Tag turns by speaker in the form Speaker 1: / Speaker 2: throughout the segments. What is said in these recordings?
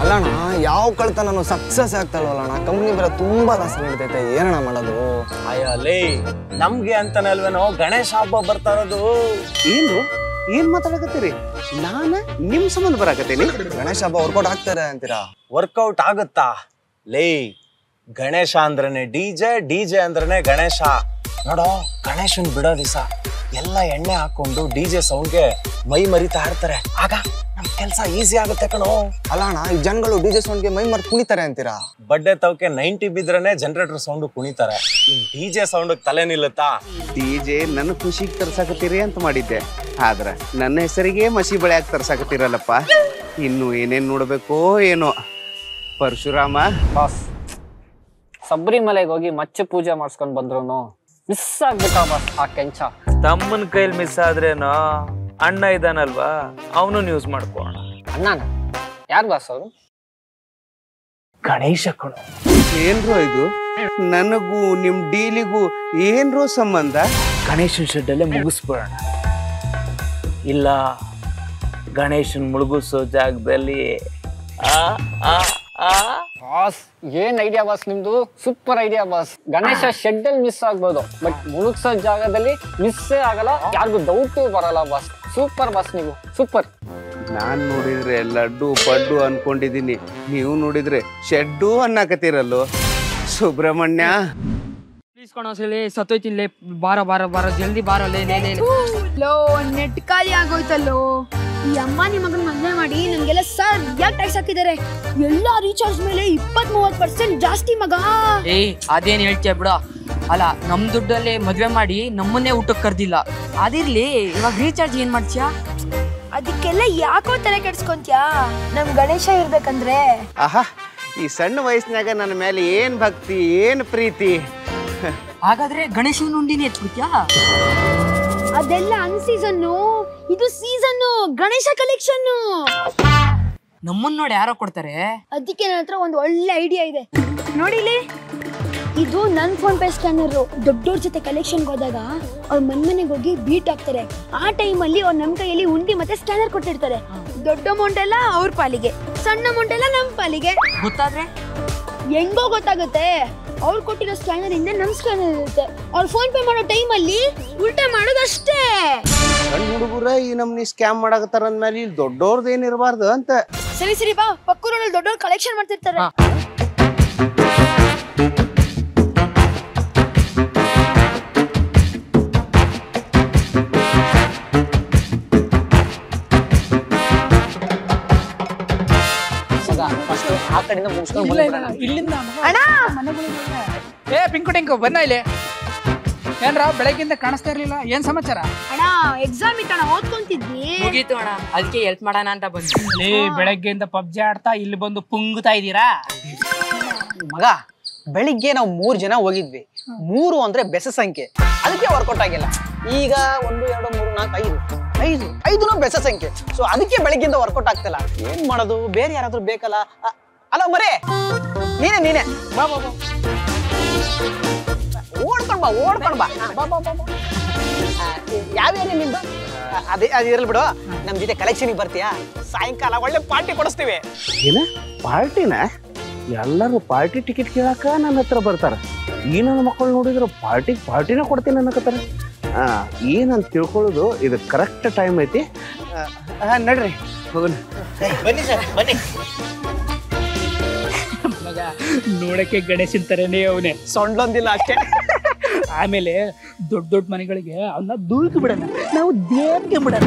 Speaker 1: ಅಲ್ಲಣ್ಣ ಯಾವ ಕಳ್ತನೂ success ಆಗ್ತಾರಲ್ಲಣ್ಣ company ಬರ ತುಂಬಾ ಲಾಸ್ ನಡೀತೈತೆ ಏನಣ್ಣ ಮಾಡೋದು
Speaker 2: ಅಯ್ಯಲೇ ನಮ್ಗೆ ಅಂತಾನೆ ಅಲ್ವೇನೋ ಗಣೇಶ ಹಬ್ಬ ಬರ್ತಾ ಇರೋದು
Speaker 3: ಏನ್ ಮಾತಾಡಕತ್ತೀರಿ ನಾನ ನಿಮ್ ಸಂಬಂಧ ಬರಾಕತ್ತೀನಿ
Speaker 1: ಗಣೇಶ ಹಬ್ಬ ವರ್ಕೌಟ್ ಆಗ್ತಾರೆ ಅಂತೀರಾ
Speaker 2: ವರ್ಕೌಟ್ ಆಗುತ್ತಾ ಲೇ ಗಣೇಶ ಅಂದ್ರನೆ ಡಿಜೆ ಡಿಜೆ ಅಂದ್ರನೆ ಗಣೇಶ ನೋಡೋ ಗಣೇಶನ್ ಬಿಡೋ ದಿವಸ ಎಲ್ಲ ಎಣ್ಣೆ ಹಾಕೊಂಡು ಡಿಜೆ ಸೌಂಡ್ಗೆ ಮೈ ಮರಿತಾ ಇರ್ತಾರೆ ಆಗ ನಮ್ ಕೆಲ್ಸ ಈಸಿ ಆಗುತ್ತೆ ಕಣೋ
Speaker 1: ಅಲ್ಲಣ್ಣ ಈ ಜನಗಳು ಡಿಜೆ ಸೌಂಡ್ಗೆ ಮೈ ಮರ್ತು ಕುಣಿತಾರೆ ಅಂತೀರಾ
Speaker 2: ಬಡ್ಡೆ ತವಕ್ಕೆ 90 ಬಿದ್ರನೆ ಜನರೇಟರ್ ಸೌಂಡ್ ಕುಣಿತಾರೆ ಡಿಜೆ ಸೌಂಡ್ ತಲೆ ನಿಲ್ಲುತ್ತಾ
Speaker 3: ಡಿಜೆ ನನ್ನ ಖುಷಿಗೆ ತರ್ಸಾಕತ್ತೀರಿ ಅಂತ ಮಾಡಿದ್ದೆ ಆದ್ರ ನನ್ನ ಹೆಸರಿಗೆ ಮಸಿ ಬಳಿಯಾಗಿ ತರ್ಸಾಕತ್ತೀರಲ್ಲಪ್ಪ ಇನ್ನು ಏನೇನ್ ನೋಡ್ಬೇಕೋ ಏನೋ ಪರಶುರಾಮ
Speaker 4: ಬಾಸ್ ಶಬರಿಮಲೆಗೆ ಹೋಗಿ ಮಚ್ಚ ಪೂಜೆ ಮಾಡಿಸ್ಕೊಂಡ್ ಬಂದ್ರು ಮಿಸ್ ಆಗ್ಬಿಟ್ಟ ಬಾಸ್ ಆ ಕೆಂಚ
Speaker 5: ತಮ್ಮನ ಕೈಲಿ ಮಿಸ್ ಆದ್ರೇನೋ ಅಣ್ಣ ಇದಾನಲ್ವಾ ಅವನು ಯೂಸ್ ಮಾಡ್ಕೋಣ
Speaker 4: ಅಣ್ಣನ ಯಾರು ಬಾಸ್ ಅವರು
Speaker 2: ಗಣೇಶ ಕಣ
Speaker 3: ಏನ್ರೋ ಇದು ನನಗೂ ನಿಮ್ ಡೀಲಿಗೂ ಏನ್ರೋ ಸಂಬಂಧ
Speaker 5: ಗಣೇಶನ್ ಶೆಡ್ಡಲ್ಲೇ ಮುಗಿಸ್ಬಿಡೋಣ ಇಲ್ಲ ಗಣೇಶನ್ ಮುಳುಗಿಸೋ ಜಾಗದಲ್ಲಿ
Speaker 4: ಬಾಸ್ ಏನ್ ಐಡಿಯಾ ಬಾಸ್ ನಿಮ್ದು super idea boss Ganesha shed ಅಲ್ಲಿ ಮಿಸ್ ಆಗ್ಬೋದು ಬಟ್ ಮುಳುಗ್ಸೋ ಜಾಗದಲ್ಲಿ ಮಿಸ್ಸೇ ಆಗಲ್ಲ ಯಾರಿಗೂ ಡೌಟು ಬರಲ್ಲ ಬಾಸ್ ಸೂಪರ್ ಬಾಸ್ ನೀವು ಸೂಪರ್
Speaker 3: ನಾನ್ ನೋಡಿದ್ರೆ ಲಡ್ಡು ಪಡ್ಡು ಅನ್ಕೊಂಡಿದೀನಿ ನೀವು ನೋಡಿದ್ರೆ ಶೆಡ್ಡು ಅನ್ನಕತ್ತೀರಲ್ಲೋ ಸುಬ್ರಹ್ಮಣ್ಯ
Speaker 6: ಪ್ಲೀಸ್ ಕಣೋಸಲಿ ಸತ್ತೋಯ್ತಿಲ್ಲೇ ಬಾರ ಜಲ್ದಿ ಬಾರೋ
Speaker 7: ಲೋ ನೆಟ್ ಖಾಲಿ ಆಗೋಯ್ತಲ್ಲೋ ಈ ಅಮ್ಮ ನಿಮ್ಮ ಮಗನ ಮದುವೆ ಮಾಡಿ ನಮ್ಗೆಲ್ಲ ಸರಿಯಾಗಿ ಟ್ಯಾಕ್ಸ್ ಹಾಕಿದ್ದಾರೆ ಎಲ್ಲ ರೀಚಾರ್ಜ್ ಮೇಲೆ 20-30% ಜಾಸ್ತಿ ಮಗ
Speaker 6: ಅದೇನ್ ಹೇಳ್ತೀಯ ಬಿಡ ಅಲ್ಲ ನಮ್ ದುಡ್ಡಲ್ಲಿ ಮದ್ವೆ ಮಾಡಿ ನಮ್ಮನ್ನೇ ಊಟಕ್ಕೆ ಕರ್ದಿಲ್ಲ ಅದಿರ್ಲಿ ಇವಾಗ ರೀಚಾರ್ಜ್ ಏನ್ ಮಾಡ್ತೀಯಾ
Speaker 7: ಅದಕ್ಕೆಲ್ಲ ಯಾಕೋ ತಲೆ ಕೆಡ್ಸ್ಕೊಂತ್ಯಾ ನಮ್ ಗಣೇಶ ಇರ್ಬೇಕಂದ್ರೆ
Speaker 3: ಆಹಾ ಈ ಸಣ್ಣ ವಯಸ್ಸಿನಾಗ ನನ್ನ ಮೇಲೆ ಏನ್ ಭಕ್ತಿ ಏನ್ ಪ್ರೀತಿ
Speaker 6: ಹಾಗಾದ್ರೆ ಗಣೇಶನ ಉಂಡಿನೇ ಎತ್ಬಿಟ್ಯಾ
Speaker 7: ಅದೆಲ್ಲ ಅನ್ ಸೀಸನ್ನು ಇದು ಸೀಸನ್ನು ಗಣೇಶ ಕಲೆಕ್ಷನ್
Speaker 6: ನಮ್ಮನ್ನ ನೋಡಿ ಯಾರೋ ಕೊಡ್ತಾರೆ
Speaker 7: ಅದಕ್ಕೆ ನನ್ನ ಹತ್ರ ಒಂದು ಒಳ್ಳೆ ಐಡಿಯಾ ಇದೆ ನೋಡಿಲಿ ಇದು ನನ್ ಫೋನ್ ಪೇ ಸ್ಕ್ಯಾನರ್ ದೊಡ್ಡೋರ್ ಜೊತೆ ಕಲೆಕ್ಷನ್ಗೆ ಹೋದಾಗ ಅವ್ರ ಮನೆಗೆ ಹೋಗಿ ಬೀಟ್ ಹಾಕ್ತಾರೆ ಆ ಟೈಮಲ್ಲಿ ಅವ್ರ ನಮ್ ಕೈಯಲ್ಲಿ ಉಂಡಿ ಮತ್ತೆ ಸ್ಕ್ಯಾನರ್ ಕೊಟ್ಟಿರ್ತಾರೆ ದೊಡ್ಡ ಅಮೌಂಟ್ ಎಲ್ಲ ಅವ್ರ ಪಾಲಿಗೆ ಸಣ್ಣ ಅಮೌಂಟ್ ಎಲ್ಲ ನಮ್ ಪಾಲಿಗೆ
Speaker 6: ಗೊತ್ತಾದ್ರೆ
Speaker 7: ಹೆಂಗೋ ಗೊತ್ತಾಗುತ್ತೆ ಅವ್ರು ಕೊಟ್ಟಿರೋ ಸ್ಕ್ಯಾನರ್ ಇಂದ ನಮ್ ಸ್ಕ್ಯಾನರ್ ಇರುತ್ತೆ ಅವ್ರು ಫೋನ್ ಪೇ ಮಾಡೋ ಟೈಮಲ್ಲಿ ಉಲ್ಟಾ ಮಾಡೋದಷ್ಟೇ
Speaker 3: ಸಣ್ಣ ಹುಡುಗರ ಈ ನಮ್ನಿ ಸ್ಕ್ಯಾಮ್ ಮಾಡಕತ್ತಾರ ಅಂದ್ಮೇಲೆ ಇಲ್ಲಿ ದೊಡ್ಡೋರ್ದು ಏನಿರಬಾರ್ದು ಅಂತ
Speaker 7: ಸರಿ ಬಾ ಪಕ್ಕೂರಲ್ಲಿ ದೊಡ್ಡವ್ರು ಕಲೆಕ್ಷನ್ ಮಾಡ್ತಿರ್ತಾರೆ
Speaker 4: ಆ ಕಡೆಯಿಂದ ಮುಗಿಸ್ಕೊಂಡು
Speaker 6: ಇಲ್ಲಿಂದ
Speaker 8: ಏ ಪಿಂಕು ಟಿಂಕು ಬನ್ನ ಇಲ್ಲಿ ಏನ್ರ ಬೆಳಗ್ಗಿಂದ ಕಾಣಿಸ್ತಾ ಇರ್ಲಿಲ್ಲ ಏನ್ ಸಮಾಚಾರ
Speaker 7: ಅಣ್ಣ ಎಕ್ಸಾಮ್ ಇತ್ತಣ್ಣ ಓದ್ಕೊಂತಿದ್ವಿ
Speaker 6: ಮುಗೀತು ಅಣ್ಣ ಅದಕ್ಕೆ ಹೆಲ್ಪ್ ಮಾಡೋಣ ಅಂತ ಬಂದ್ವಿ
Speaker 8: ಬೆಳಗ್ಗೆಯಿಂದ ಪಬ್ಜಿ ಆಡ್ತಾ ಇಲ್ಲಿ ಬಂದು ಪುಂಗುತ್ತಾ ಇದ್ದೀರಾ
Speaker 4: ಮಗ ಬೆಳಿಗ್ಗೆ ನಾವು 3 ಜನ ಹೋಗಿದ್ವಿ 3 ಅಂದ್ರೆ ಬೆಸ ಸಂಖ್ಯೆ ಅದಕ್ಕೆ ವರ್ಕೌಟ್ ಆಗಿಲ್ಲ ಈಗ 1 2 3 4 5 ಬೆಸ ಸಂಖ್ಯೆ ಸೊ ಅದಕ್ಕೆ ಬೆಳಿಗ್ಗೆಯಿಂದ ವರ್ಕೌಟ್ ಆಗ್ತಿಲ್ಲ ಏನ್ ಮಾಡೋದು ಬೇರೆ ಯಾರಾದ್ರೂ ಬೇಕಲ್ಲ ಅಲ್ಲ ಮರೇ ನೀನೆ ಬಾ ಓಡ್ಕೊಂಡ್ ಬಾ ಯಾವ ಏನೇ ನಿಮ್ದು ಅದೇ ಇರಲ್ ಬಿಡು ನಮ್ ಜೊತೆ ಕಲೆಕ್ಷನ್ಗೆ ಬರ್ತೀಯಾ ಸಾಯಂಕಾಲ ಒಳ್ಳೆ ಪಾರ್ಟಿ ಕೊಡಿಸ್ತೀವಿ
Speaker 3: ಏನ ಪಾರ್ಟಿನ ಎಲ್ಲರೂ ಪಾರ್ಟಿ ಟಿಕೆಟ್ ಕೇಳಾಕ ನನ್ನ ಹತ್ರ ಬರ್ತಾರ ಈ ನನ್ನ ಮಕ್ಕಳು ನೋಡಿದ್ರು ಪಾರ್ಟಿನ ಕೊಡ್ತೀನಿ ಅನ್ನಕತ್ತಾರ ಏನಂತ ತಿಳ್ಕೊಳ್ಳೋದು ಇದು ಕರೆಕ್ಟ್ ಟೈಮ್ ಐತಿ ನಡ್ರಿ ಹೋಗೋಣ
Speaker 4: ಬನ್ನಿ ಸರ್ ಬನ್ನಿ
Speaker 8: ನೋಡಕ್ಕೆ ಗಣೇಶನ್ ತರನೇ ಅವನೇ
Speaker 4: ಸೊಂಡ್ಲೊಂದಿಲ್ಲ ಅಷ್ಟೇ
Speaker 8: ಆಮೇಲೆ ದೊಡ್ಡ ಮನೆಗಳಿಗೆ ಅವನ್ನ ದುಳ್ಕು ಬಿಡೋಣ ನಾವು ದೇವ್ರಿಗೆ ಬಿಡೋಣ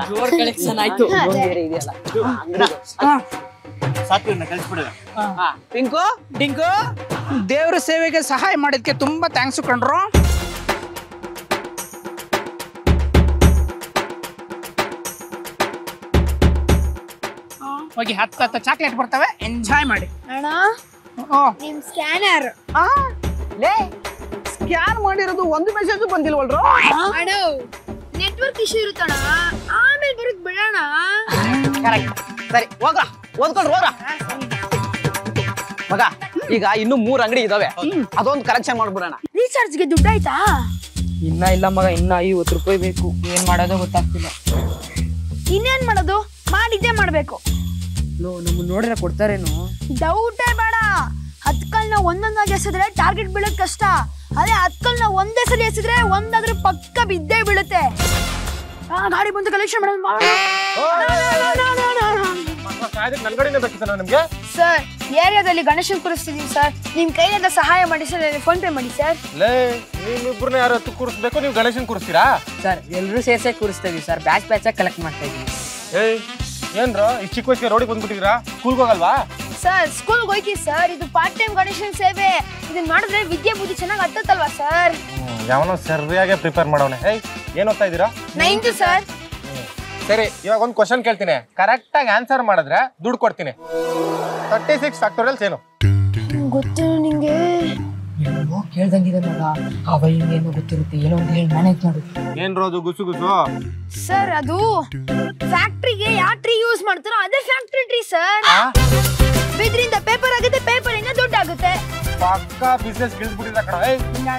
Speaker 8: ಜೋರ್ ಕಲೆಕ್ಷನ್ ಆಯ್ತು
Speaker 4: ಪಿಂಕು
Speaker 8: ಡಿಂಕು ದೇವ್ರ ಸೇವೆಗೆ ಸಹಾಯ ಮಾಡಿದ್ಕೆ ತುಂಬಾ ಥ್ಯಾಂಕ್ಸ್ ಕಣ್ರು ಹೋಗಿ 10 ಚಾಕ್ಲೇಟ್ ಬರ್ತವೆ, ಎಂಜಾಯ್ ಮಾಡಿ.
Speaker 7: ಅಣ್ಣ
Speaker 8: ಓ
Speaker 7: ನಿಮ್ ಸ್ಕ್ಯಾನರ್.
Speaker 4: ಲೇ ಸ್ಕ್ಯಾನ್ ಮಾಡಿರೋದು ಒಂದು ಮೆಸೇಜ್ ಬಂದಿಲ್ವಲ್ರು?
Speaker 7: ಅಣ್ಣ ನೆಟ್ವರ್ಕ್ ಇಶ್ಯೂ ಇರುತ್ತಣ್ಣ, ಆಮೇಲೆ ಬರೋದ್ ಬಿಡೋಣ.
Speaker 4: ಕರೆಕ್ಟ್. ಸರಿ ಹೋಗ್ರ, ಓದ್ಕೊಂಡ್ರು ಹೋಗ್ರ. ಮಗ ಈಗ ಇನ್ನು 3 ಅಂಗಡಿ ಇದಾವೆ, ಅದೊಂದು ಕರೆಕ್ಷನ್ ಮಾಡ್ಬಿಡೋಣ.
Speaker 7: ರೀಚಾರ್ಜ್ಗೆ ದುಡ್ಡು ಆಯ್ತಾ?
Speaker 6: ಇನ್ನ ಇಲ್ಲ ಮಗ, ಇನ್ನ 50 ರೂಪಾಯಿ ಬೇಕು. ಏನ್ ಮಾಡೋದೋ ಗೊತ್ತಾಗ್ತಿಲ್ಲ.
Speaker 7: ಇನ್ನೇನ್ ಮಾಡೋದು, ಮಾಡಿದ್ದೇ ಮಾಡ್ಬೇಕು.
Speaker 6: ನಮ್ಮನ್ನ ನೋಡಿದ್ರೆ ಕೊಡ್ತಾರೇನು?
Speaker 7: ಡೌಟೇ ಬೇಡ. 10 ಕಲ್ನ ಒಂದೊಂದಾಗಿ ಎಸಿದ್ರೆ ಟಾರ್ಗೆಟ್ ಬೀಳೋದ್ ಕಷ್ಟ. ಅದೇ 10 ಕಲ್ನ ಒಂದೇ ಸಲ ಎಸಿದ್ರೆ ಒಂದಾದ್ರೂ ಪಕ್ಕ ಬಿದ್ದೇ ಬೀಳುತ್ತೆ. ಗಾಡಿ ಬಂದು ಕಲೆಕ್ಷನ್ ಮಾಡೋದು.
Speaker 2: ನಿಮ್ಗೆ
Speaker 7: ಸರ್ ಏರಿಯಾದಲ್ಲಿ ಗಣೇಶನ್ ಕೂರಿಸ್ತಿದೀವಿ ಸರ್, ನಿಮ್ ಕೈಯಿಂದ ಸಹಾಯ ಮಾಡಿ ಸರ್, ಫೋನ್ ಪೇ ಮಾಡಿ ಸರ್.
Speaker 2: ನೀವಿಬ್ರನ್ನ ಯಾರು ಹತ್ತು ಕೂರಿಸ್ಬೇಕು, ನೀವು ಗಣೇಶನ್ ಕೂರಿಸ್ತೀರಾ?
Speaker 6: ಸರ್ ಎಲ್ಲರೂ ಸೇರ್ಸೇ ಕೂರಿಸ್ತೀವಿ ಸರ್, ಬ್ಯಾಚ್ ಬ್ಯಾಚ್ ಕಲೆಕ್ಟ್ ಮಾಡ್ತಾ ಇದೀವಿ.
Speaker 2: ಏನ್ರ ಈ ಚಿಕ್ಕ ವಯಸ್ಸಿಗೆ ರೋಡಿಗೆ ಬಂದ್ಬಿಟ್ಟಿದ್ದೀರಾ? ಸ್ಕೂಲ್ಗೆ ಹೋಗಲ್ವಾ?
Speaker 7: ಸರ್ ಸ್ಕೂಲ್ಗೆ ಹೋಯ್ತೀವಿ ಸರ್, ಇದು ಪಾರ್ಟ್ ಟೈಮ್ ಗಣೇಶನ್ ಸೇವೆ. ಇದನ್ನ ಮಾಡಿದ್ರೆ ವಿದ್ಯೆ ಬುದ್ಧಿ ಚೆನ್ನಾಗಿ ಹತ್ತಲ್ವಾ ಸರ್?
Speaker 2: ಯಾವನೋ ಸರಿಯಾಗಿ ಪ್ರಿಪೇರ್ ಮಾಡೋನೆ. ಏನ್ ಓದ್ತಾ ಇದ್ದೀರಾ?
Speaker 7: 9th sir.
Speaker 2: ಸರಿ, ಇವಾಗ ಒಂದು ಕ್ವಶನ್ ಕೇಳ್ತೀನಿ, ಕರೆಕ್ಟ್ ಆಗಿ ಆನ್ಸರ್ ಮಾಡಿದ್ರೆ ದುಡ್ಡು ಕೊಡ್ತೀನಿ. 36 ಫ್ಯಾಕ್ಟೋರಿಯಲ್ಸ್ ಏನು?
Speaker 7: ಗೊತ್ತಿಲ್ಲ ನಿಂಗೆ?
Speaker 6: ಏನೋ ಕೇಳ್ದಂಗಿದೆ ಮಗ, ಅವ ಹಿಂಗೇನೋ ಗೊತ್ತಿರುತ್ತೆ, ಏನೋ ಒಂದು ಹೇಳಿ ಮ್ಯಾನೇಜ್ ಮಾಡು.
Speaker 2: ಏನ್ರೋದು ಗುಸು ಗುಸು?
Speaker 7: ಸರ್ ಅದು ಫ್ಯಾಕ್ಟ್ರಿಗೆ ಯಾವ ಟ್ರೀ ಯೂಸ್ ಮಾಡ್ತಾರೋ ಅದೇ ಫ್ಯಾಕ್ಟ್ರಿ ಟ್ರೀ ಸರ್. ಬಿದ್ರಿಂದ ಪೇಪರ್ ಆಗುತ್ತೆ, ಪೇಪರ್ ಇಂದ ದುಡ್ಡು ಆಗುತ್ತೆ.
Speaker 2: ಪಕ್ಕಾ ಬಿಸ್ನೆಸ್ ಗಿಳಿಸ್ಬಿಟ್ಟಿದ ಕಣ.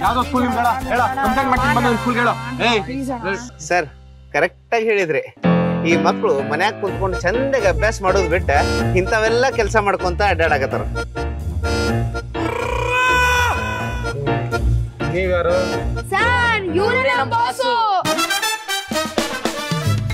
Speaker 2: ಯಾವ್ದೋ ಸ್ಕೂಲ್ ಹೇಳ ಹೇಳ ಕಂಪ್ಲೇಂಟ್ ಮಾಡ್ತೀನಿ, ಬಂದ ಸ್ಕೂಲ್ ಹೇಳೋ.
Speaker 3: ಸರ್ ಕರೆಕ್ಟ್ ಆಗಿ ಹೇಳಿದ್ರಿ. ಈ ಮಕ್ಕಳು ಮನ್ಯಾಗ ಕುಂತ್ಕೊಂಡು ಚಂದಾಗಿ ಅಭ್ಯಾಸ ಮಾಡೋದು ಬಿಟ್ಟ ಇಂಥವೆಲ್ಲ ಕೆಲಸ ಮಾಡ್ಕೊಂತ ಅಡ್ಡಾಡಕತ್ತಾರ.
Speaker 2: ನೀವ್ಯಾರು?
Speaker 7: ಸರ್ ಇವರೇ ನಮ್ಮ ಬಾಸು.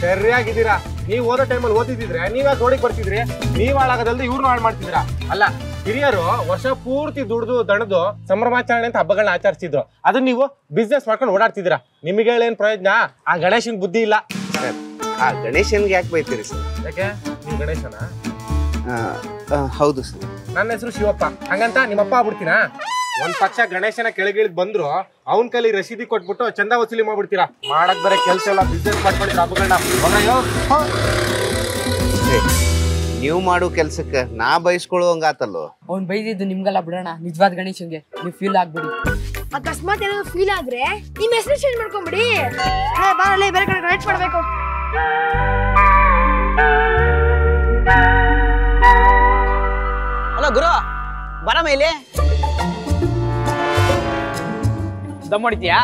Speaker 2: ಸರಿಯಾಗಿದ್ದೀರಾ. ನೀವು ಓದೋ ಟೈಮಲ್ಲಿ ಓದಿದ್ರೆ ನೀವ್ಯಾಕೆ ರೋಡಿಗೆ ಬರ್ತಿದ್ರಿ? ನೀವ್ ಹಾಳಾಗೋದಲ್ದು ಇವ್ರನ್ನ ಹಾಳು ಮಾಡ್ತಿದ್ದೀರಾ. ಅಲ್ಲ, ಹಿರಿಯರು ವರ್ಷ ಪೂರ್ತಿ ದುಡ್ದು ದಣದು ಸಂಭ್ರಮಾಚರಣೆ ಅಂತ ಹಬ್ಬಗಳನ್ನ ಆಚರಿಸ್ತಿದ್ರು, ಅದನ್ನ ನೀವು ಬಿಸ್ನೆಸ್ ಮಾಡ್ಕೊಂಡು ಓಡಾಡ್ತಿದ್ದೀರಾ. ನಿಮಗೆ ಏನ್ ಪ್ರಯೋಜನ? ಆ ಗಣೇಶನ್ ಬುದ್ಧಿ ಇಲ್ಲ.
Speaker 3: ಸರ್ ಆ ಗಣೇಶನ್ಗೆ ಯಾಕೆ ಬೈತೀರಿ ಸರ್?
Speaker 2: ಯಾಕೆ? ನೀವು ಗಣೇಶನ?
Speaker 3: ಹೌದು ಸರ್.
Speaker 2: ನನ್ನ ಹೆಸರು ಶಿವಪ್ಪ, ಹಂಗಂತ ನಿಮ್ಮಪ್ಪ ಆಗ್ಬಿಡ್ತೀನಾ? ಒಂದ್ ಪಕ್ಷ ಗಣೇಶನ ಕೆಳಗಿಳಿದ್ ಬಂದ್ರು ಅವನ್ ಕೈಲಿ ರಸೀದಿ ಕೊಟ್ಬಿಟ್ಟು ಚಂದ ವಸೂಲಿ ಮಾಡ್ಬಿಡ್ತೀರಾ. ಮಾಡಕ್ ಬರೋ ಕೆಲಸ ಎಲ್ಲ ಬಿಸ್ನೆಸ್ ಮಾಡ್ಕೊಂಡಿದ್ರ ಹಬ್ಬಗಳನ್ನ.
Speaker 3: ನೀವು ಮಾಡೋ ಕೆಲ್ಸಕ್ಕೆ ನಾ ಬಯಸ್ಕೊಳ್ಳುವಂಗಾತಲ್ಲೋ.
Speaker 6: ಅವ್ನ್ ಬೈದಿದ್ದು ನಿಮ್ಗೆಲ್ಲ ಬಿಡೋಣ, ನಿಜವಾದ ಗಣೇಶನ್ಗೆ ನೀವು ಫೀಲ್ ಆಗ್ಬಿಡಿ.
Speaker 7: ಅಕಸ್ಮಾತ್ ಏನಾದ್ರು ಫೀಲ್ ಆದ್ರೆ ನಿಮ್ಮ ಹೆಸರು ಚೇಂಜ್ ಮಾಡ್ಕೊಂಬಿಡಿ. ಬಾರಲ್ಲೇ ಬೇರೆ ಕಡೆ ರೈಟ್ ಮಾಡ್ಬೇಕು.
Speaker 4: ಹಲೋ ಗುರು, ಬರ ಮೇಲೆ ದಮ್ ಹೊಡಿತೀಯಾ?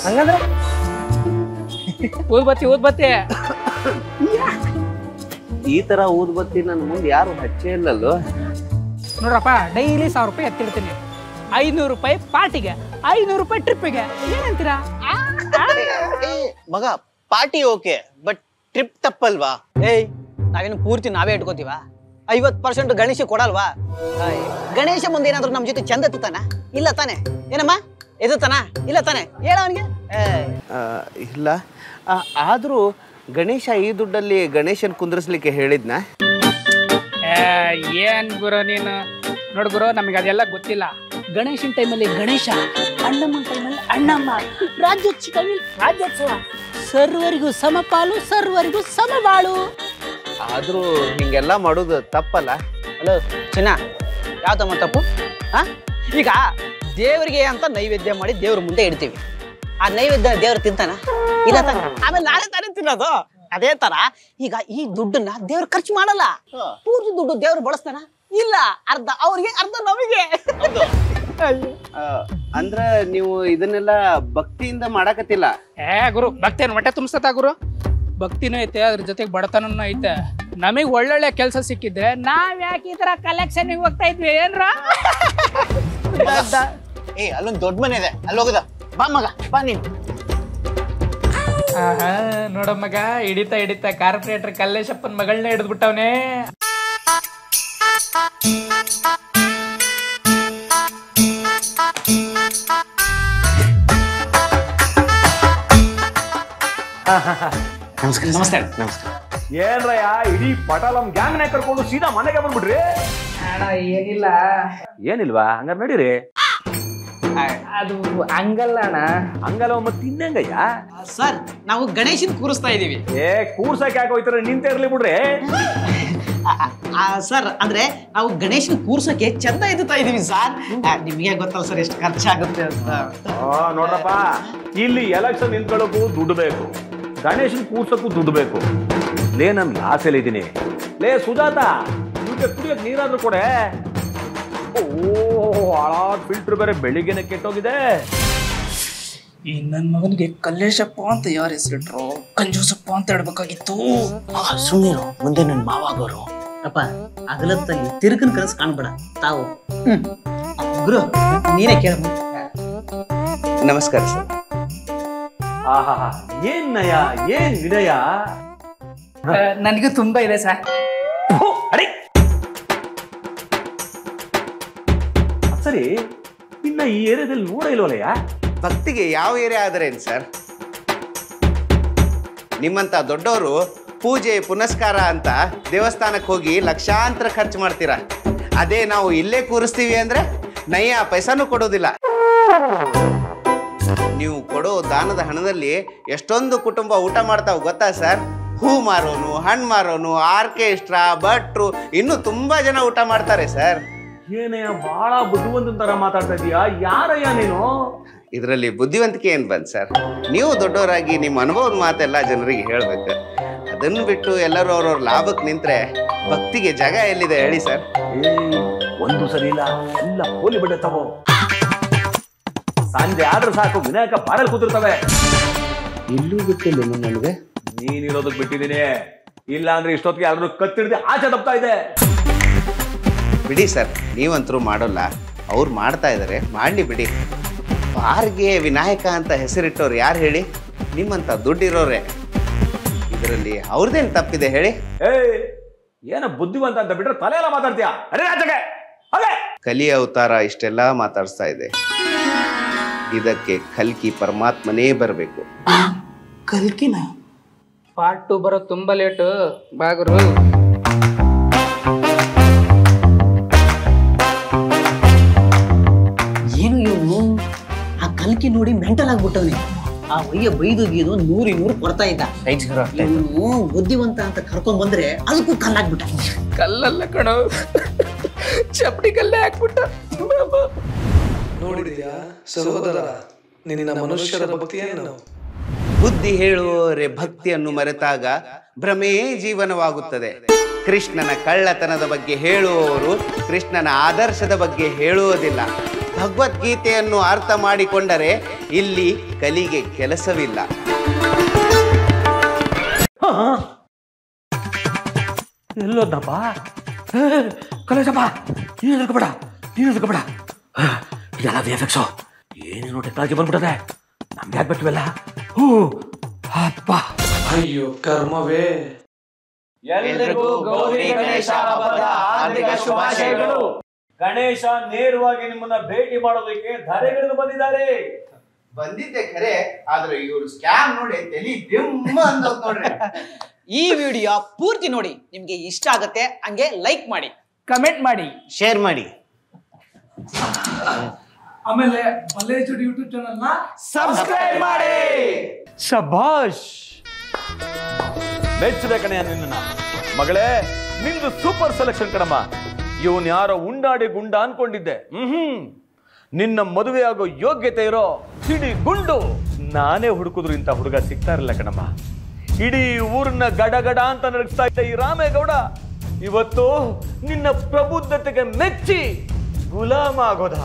Speaker 3: ಹಂಗಂದ್ರೆ
Speaker 8: ಊದ್ಬತ್ತಿ
Speaker 3: ಈ ತರ ಊದ್ಬತ್ತಿ ನನ್ನ ಮುಂದೆ ಯಾರು ಹಚ್ಚೇ ಇಲ್ಲಲ್ಲೋ.
Speaker 8: ನೋಡ್ರಪ್ಪ, ಡೈಲಿ 1000 ರೂಪಾಯಿ ಎತ್ತಿಡ್ತೀನಿ. 500 ರೂಪಾಯಿ ಪಾರ್ಟಿಗೆ, 500 ರೂಪಾಯಿ ಟ್ರಿಪ್ಪಿಗೆ. ಏನಂತೀರಾ?
Speaker 4: ಮಗ ಪಾರ್ಟಿ ಓಕೆ, ಬಟ್ ಟ್ರಿಪ್ ತಪ್ಪಲ್ವಾ? ನಾವೇನು ಪೂರ್ತಿ ನಾವೇ ಇಟ್ಕೋತೀವ? 50% ಗಣೇಶ ಕೊಡಲ್ವಾ? ಗಣೇಶ ಮುಂದೆ ಏನಾದ್ರು ನಮ್ ಜೊತೆ ಚಂದ ಎತ್ತುತ್ತಾನ? ಇಲ್ಲ ತಾನೆ? ಏನಮ್ಮ ಎದುತ್ತಾನ? ಇಲ್ಲ ತಾನೆ? ಹೇಳ ಅವನಿಗೆ.
Speaker 3: ಇಲ್ಲ, ಆದ್ರೂ ಗಣೇಶ ಈ ದುಡ್ಡಲ್ಲಿ ಗಣೇಶನ್ ಕುಂದ್ರಿಸ್ಲಿಕ್ಕೆ ಹೇಳಿದ್ನ?
Speaker 8: ಏನ್ ಗುರು ನೀನು? ನೋಡ್ ಗುರು, ನಮಗೆ ಅದೆಲ್ಲ ಗೊತ್ತಿಲ್ಲ. ಗಣೇಶನ್ ಟೈಮಲ್ಲಿ ಗಣೇಶ, ಅಣ್ಣಮ್ಮನ ಟೈಮಲ್ಲಿ ಅಣ್ಣಮ್ಮ, ರಾಜ್ಯೋತ್ಸವ ಟೈಮಲ್ಲಿ ರಾಜ್ಯೋತ್ಸವ. ಸರ್ವರಿಗೂ ಸಮಪಾಲು, ಸರ್ವರಿಗೂ ಸಮಬಾಳು.
Speaker 3: ಆದ್ರೂ ಹಿಂಗೆಲ್ಲ ಮಾಡೋದು ತಪ್ಪಲ್ಲ?
Speaker 4: ಹಲೋ ಚಿನ್ನ, ಯಾವ ತಮ್ಮ ತಪ್ಪು? ಈಗ ದೇವರಿಗೆ ಅಂತ ನೈವೇದ್ಯ ಮಾಡಿ ದೇವ್ರ ಮುಂದೆ ಇಡ್ತೀವಿ. ಆ ನೈವೇದ್ಯ ದೇವ್ರು ತಿಂತಾನ? ಇಲ್ಲ ತಾನೆ? ಆಮೇಲೆ ನಾಳೆ ತಾನೇ ತಿನ್ನೋದು. ಅದೇ ತರ ಈಗ ಈ ದುಡ್ಡನ್ನ ದೇವ್ರು ಖರ್ಚು ಮಾಡಲ್ಲ, ಪೂರ್ತಿ ದುಡ್ಡು ದೇವ್ರು ಬಳಸ್ತಾನ? ಇಲ್ಲ, ಅರ್ಧ ಅವ್ರಿಗೆ ಅರ್ಧ ನಮಗೆ.
Speaker 3: ಅಂದ್ರ ನೀವು ಇದನ್ನೆಲ್ಲ ಭಕ್ತಿಯಿಂದ ಮಾಡಕತ್ತಿಲ್ಲ?
Speaker 8: ಗುರು, ಭಕ್ತಿ ಏನು ಹೊಟ್ಟೆ ತುಂಬಿಸ್ತಾ ಗುರು? ಭಕ್ತಿನೂ ಐತೆ, ಅದ್ರ ಜೊತೆಗೆ ಬಡತನೂ ಐತೆ. ನಮಗೆ ಒಳ್ಳೊಳ್ಳೆ ಕೆಲಸ ಸಿಕ್ಕಿದ್ರೆ ನಾವ್ ಯಾಕೆ ಈ ತರ ಕಲೆಕ್ಷನ್ ಹೋಗ್ತಾ ಇದ್ವಿ ಏನ್ರ?
Speaker 4: ಅಲ್ಲೊಂದು ದೊಡ್ಡ ಮನೆ ಇದೆ, ಅಲ್ಲಿ ಹೋಗದ. ಬಾ ಮಗ, ಬಾ ನೀನು.
Speaker 8: ನೋಡ ಮಗ, ಹಿಡಿತಾ ಕಾರ್ಪೊರೇಟರ್ ಕಲ್ಲೇಶಪ್ಪನ ಮಗಳನ್ನ ಹಿಡಿದ್ಬಿಟ್ಟವನೇ.
Speaker 3: ನಮಸ್ತೆ.
Speaker 5: ಏನ್ರಯ್ಯ, ಇಡೀ ಪಟಾಲಂ ಗ್ಯಾಂಗ್ನ ಕರ್ಕೊಂಡು ಸೀದಾ ಮನೆಗೆ ಬಂದ್ಬಿಡ್ರಿ?
Speaker 8: ಏನಿಲ್ಲ.
Speaker 5: ಏನಿಲ್ವಾ? ಹಂಗಾರ ನಡೀರಿ.
Speaker 8: ಅದು ಹಂಗಲ್ಲ ಅಣ್ಣ.
Speaker 5: ಹಂಗಲ್ಲ ಮತ್ತೆ ಇನ್ನಂಗಯ್ಯ?
Speaker 4: ಸರ್, ನಾವು ಗಣೇಶನ್ ಕೂರಿಸ್ತಾ ಇದೀವಿ.
Speaker 5: ಕೂರ್ಸಕ್ ಯಾಕೆ ಹೋಯ್ತಾರ? ನಿಂತ ಇರ್ಲಿ ಬಿಡ್ರಿ.
Speaker 4: ಸರ್ ಅಂದ್ರೆ ನಾವು ಗಣೇಶನ ಕೂರ್ಸಕ್ಕೆ ಚಂದ ಎತ್ತುತ್ತಾ ಇದೀವಿ ಸರ್. ನಿಮಗೆ ಗೊತ್ತಲ್ಲ ಸರ್ ಎಷ್ಟು ಖರ್ಚಾಗುತ್ತೆ ಅಂತ.
Speaker 9: ನೋಡ್ರಪ್ಪ, ಇಲ್ಲಿ ಎಲೆಕ್ಷನ್ ನಿಂತ್ಕೊಳ್ಳೋಕ್ಕೂ ದುಡ್ಡು ಬೇಕು, ಗಣೇಶನ್ ಕೂರ್ಸಕ್ಕೂ ದುಡ್ಡು ಬೇಕು. ಲೇ ನನ್ ಲಾಸಲ್ಲಿ ಇದ್ದೀನಿ. ಲೇ ಸುಜಾತ, ನಿಮಗೆ ಕುಡಿಯೋಕೆ ನೀರಾದ್ರೂ ಕೊಡೆ. ಓ ಹಾಳಾದ ಫಿಲ್ಟರ್ ಬೇರೆ ಬೆಳಿಗ್ಗೆನೆ ಕೆಟ್ಟೋಗಿದೆ.
Speaker 8: ಈ ನನ್ನ ಮಗನಿಗೆ ಕಲ್ಲೇಶಪ್ಪ ಅಂತ ಯಾರು ಹೆಸರಿಟ್ರು? ಕಂಜೂಸಪ್ಪ ಅಂತ ಹೇಳ್ಬೇಕಾಗಿತ್ತು.
Speaker 4: ಸುಮ್ಮನೆ ಮುಂದೆ ನನ್ನ ಮಾವಾಗೋರು. ಅಪ್ಪ ಅಗಲತ್ತಲ್ಲಿ ತಿರುಕನ್ ಕನಸು ಕಾಣ್ಬೇಡ ತಾವು. ಗುರು ನೀನೇ ಕೇಳ.
Speaker 3: ನಮಸ್ಕಾರ ಸರ್.
Speaker 9: ಆಹಾ, ಏನ್ ನಯ, ಏನ್ ವಿನಯ.
Speaker 8: ನನಗೂ ತುಂಬಾ ಇದೆ ಸರ್.
Speaker 9: ಅರೆ ಸರಿ, ಇನ್ನ ಈ ಏರಿಯಾದಲ್ಲಿ ನೋಡ ಇಲ್ವಲ್ಲಯ್ಯ?
Speaker 3: ಭಕ್ತಿಗೆ ಯಾವ ಏರಿಯಾ ಆದ್ರೇನು ಸರ್? ನಿಮ್ಮಂತ ದೊಡ್ಡವರು ಪೂಜೆ ಪುನಸ್ಕಾರ ಅಂತ ದೇವಸ್ಥಾನಕ್ಕೆ ಹೋಗಿ ಲಕ್ಷಾಂತರ ಖರ್ಚು ಮಾಡ್ತೀರಾ. ಅದೇ ನಾವು ಇಲ್ಲೇ ಕೂರಿಸ್ತೀವಿ ಅಂದ್ರೆ ನಯ್ಯ ಪೈಸಾನು ಕೊಡೋದಿಲ್ಲ. ನೀವು ಕೊಡೋ ದಾನದ ಹಣದಲ್ಲಿ ಎಷ್ಟೊಂದು ಕುಟುಂಬ ಊಟ ಮಾಡ್ತಾವ್ ಗೊತ್ತಾ ಸರ್? ಹೂ ಮಾರೋನು, ಹಣ್ಣು ಮಾರೋನು, ಆರ್ಕೆಸ್ಟ್ರಾ, ಭಟ್ರು, ಇನ್ನೂ ತುಂಬಾ ಜನ ಊಟ ಮಾಡ್ತಾರೆ ಸರ್.
Speaker 9: ಏನಯ್ಯ ಬಹಳ ಬುದ್ಧಿವಂತನ ತರ ಮಾತಾಡ್ತಾ ಇದೀಯಾ? ಯಾರಯ್ಯ ನೀನು?
Speaker 3: ಇದರಲ್ಲಿ ಬುದ್ಧಿವಂತಿಕೆ ಏನ್ ಬಂದ್ ಸರ್? ನೀವು ದೊಡ್ಡವರಾಗಿ ನಿಮ್ಮ ಅನುಭವದ ಮಾತೆಲ್ಲ ಜನರಿಗೆ ಹೇಳ್ಬೇಕು. ಅದನ್ನು ಬಿಟ್ಟು ಎಲ್ಲರೂ ಅವ್ರವ್ರ ಲಾಭಕ್ಕೆ ನಿಂತ್ರೆ ಭಕ್ತಿಗೆ ಜಾಗ ಎಲ್ಲಿದೆ ಹೇಳಿ ಸರ್?
Speaker 9: ಒಂದು ಸರಿ ಇಲ್ಲ, ಎಲ್ಲ ಹೋಲಿ ಬಿಡ ತಗೋ. ಸಂಜೆ ಆದ್ರೆ ಸಾಕು, ವಿನಾಯಕ ಬಾರಲ್ಲಿ ಕೂತಿರ್ತವೆ.
Speaker 3: ಇಲ್ಲೂ ಬಿಟ್ಟಿಲ್ಲ ನನಗೆ.
Speaker 9: ನೀನಿರೋದಕ್ಕೆ ಬಿಟ್ಟಿದ್ದೀನಿ, ಇಲ್ಲ ಅಂದ್ರೆ ಇಷ್ಟೊತ್ತಿಗೆ ಯಾರು ಕತ್ತಿಡ್ದೆ ಆಚೆ ತಪ್ತಾ ಇದೆ.
Speaker 3: ಬಿಡಿ ಸರ್, ನೀವಂತರೂ ಮಾಡೋಲ್ಲ, ಅವ್ರು ಮಾಡ್ತಾ ಇದಾರೆ, ಮಾಡ್ಲಿ ಬಿಡಿ. ಬಾರ್ಗೆ ವಿನಾಯಕ ಅಂತ ಹೆಸರಿಟ್ಟವ್ರು ಯಾರು ಹೇಳಿ? ನಿಮ್ಮಂತ ದುಡ್ಡಿರೋರೆ. ಇದರಲ್ಲಿ ಅವ್ರದ್ದೇನು ತಪ್ಪಿದೆ ಹೇಳಿ?
Speaker 9: ಏನ ಬುದ್ಧಿವಂತ ಅಂತ ಬಿಟ್ರೆ ತಲೆ ಎಲ್ಲ ಮಾತಾಡ್ತೀಯ? ಅರೆ ಆಚೆಗೆ ಹಾಗೆ.
Speaker 3: ಕಲಿ ಅವತಾರ ಇಷ್ಟೆಲ್ಲ ಮಾತಾಡ್ಸ್ತಾ ಇದೆ, ಇದಕ್ಕೆ ಕಲ್ಕಿ ಪರಮಾತ್ಮನೇ ಬರಬೇಕು.
Speaker 8: ಕಲ್ಕಿನ ಪಾರ್ಟ್ 2 ಬರೋ ತುಂಬಾ ಲೇಟು ಬಾಗುರು.
Speaker 4: ಏನು ಇವನು ಆ ಕಲ್ಕಿ ನೋಡಿ ಮೆಂಟಲ್ ಆಗ್ಬಿಟ್ಟವನಿ. ಆ ಒಯ್ಯ ಬೈದು ಗೀದು 100 ಕೊಡ್ತಾ ಇದ್ದ. ಇವನು ಬುದ್ಧಿವಂತ ಅಂತ ಕರ್ಕೊಂಡ್ ಬಂದ್ರೆ ಅದಕ್ಕೂ ಕಲ್ಲಾಗ್ಬಿಟ್ಟ.
Speaker 8: ಕಲ್ಲಲ್ಲ ಕಣೋ, ಚಪ್ಪಡಿ ಕಲ್ಲೇ ಹಾಕ್ಬಿಟ್ಟ.
Speaker 10: ನೋಡಿದ್ಯಾ ಸಹೋದರ, ನಿನ್ನ ಮನುಷ್ಯರ ಭಕ್ತಿಯನ್ನು?
Speaker 3: ಬುದ್ಧಿ ಹೇಳುವವರೇ ಭಕ್ತಿಯನ್ನು ಮರೆತಾಗ ಭ್ರಮೇ ಜೀವನವಾಗುತ್ತದೆ. ಕೃಷ್ಣನ ಕಳ್ಳತನದ ಬಗ್ಗೆ ಹೇಳುವವರು ಕೃಷ್ಣನ ಆದರ್ಶದ ಬಗ್ಗೆ ಹೇಳುವುದಿಲ್ಲ. ಭಗವದ್ಗೀತೆಯನ್ನು ಅರ್ಥ ಮಾಡಿಕೊಂಡರೆ ಇಲ್ಲಿ ಕಲಿಗೆ ಕೆಲಸವಿಲ್ಲ.
Speaker 9: ಎಲ್ಲೋದ್ನಪ್ಪ? ಕಲೇಶಪ್ಪ, ನೀನು ಎದುರ್ಕೋಬೇಡ, ಇದೆಲ್ಲ VFX. ಏನೇನೋ ಟೆಕ್ನಾಲಜಿ ಬಂದ್ಬಿಟ್ಟದೆ, ನಮ್ಗೆ ಯಾಕೆ ಬಿಟ್ಟಿವೆಲ್ಲ? ಅಪ್ಪ,
Speaker 10: ಅಯ್ಯೋ ಕರ್ಮವೇ.
Speaker 2: ಎಲ್ರಿಗೂ ಗೌರಿ ಗಣೇಶ ಹಬ್ಬದ ಹಾರ್ದಿಕ ಶುಭಾಶಯಗಳು. ಗಣೇಶ ನೇರವಾಗಿ ನಿಮ್ಮನ್ನ ಭೇಟಿ ಮಾಡೋದಕ್ಕೆ ಧರೆಗಿಳಿದು ಬಂದಿದ್ದಾರೆ.
Speaker 3: ಬಂದಿದ್ದೆ ಖರೆ, ಆದ್ರೆ ಇವರು ಸ್ಕ್ಯಾಮ್ ನೋಡಿ ತಲಿ ದಿಮ್ಮ ಅಂದೋಗ್ ನೋಡ್ರಿ.
Speaker 4: ಈ ವಿಡಿಯೋ ಪೂರ್ತಿ ನೋಡಿ, ನಿಮ್ಗೆ ಇಷ್ಟ ಆಗತ್ತೆ ಹಂಗೆ ಲೈಕ್ ಮಾಡಿ,
Speaker 8: ಕಮೆಂಟ್ ಮಾಡಿ,
Speaker 3: ಶೇರ್ ಮಾಡಿ.
Speaker 10: ಆಮೇಲೆ ಮಲ್ಲೇಶ್ ಯೂಟ್ಯೂಬ್ ಚಾನಲ್ ನ
Speaker 2: ಸಬ್ಸ್ಕ್ರೈಬ್ ಮಾಡಿ.
Speaker 9: ಶಬಾಷ್, ಮೆಚ್ಚಿದೆ ಕಣೆಯ ನಿನ್ನ ಮಗಳೇ. ನಿಂದು ಸೂಪರ್ ಸೆಲೆಕ್ಷನ್ ಕಣಮ್ಮ. ಇವನ್ ಯಾರೋ ಉಂಡಾಡಿ ಗುಂಡ ಅನ್ಕೊಂಡಿದ್ದೆ. ನಿನ್ನ ಮದುವೆ ಆಗೋ ಯೋಗ್ಯತೆ ಇರೋ ಸಿಡಿ ಗುಂಡು. ನಾನೇ ಹುಡುಕಿದ್ರು ಇಂಥ ಹುಡುಗ ಸಿಗ್ತಾ ಇರಲಿಲ್ಲ ಕಣಮ್ಮ. ಇಡೀ ಊರನ್ನ ಗಡಗಡ ಅಂತ ನಡೆಸ್ತಾ ಇದ್ದ ಈ ರಾಮೇಗೌಡ ಇವತ್ತು ನಿನ್ನ ಪ್ರಬುದ್ಧತೆಗೆ ಮೆಚ್ಚಿ ಗುಲಾಮ ಆಗೋದ.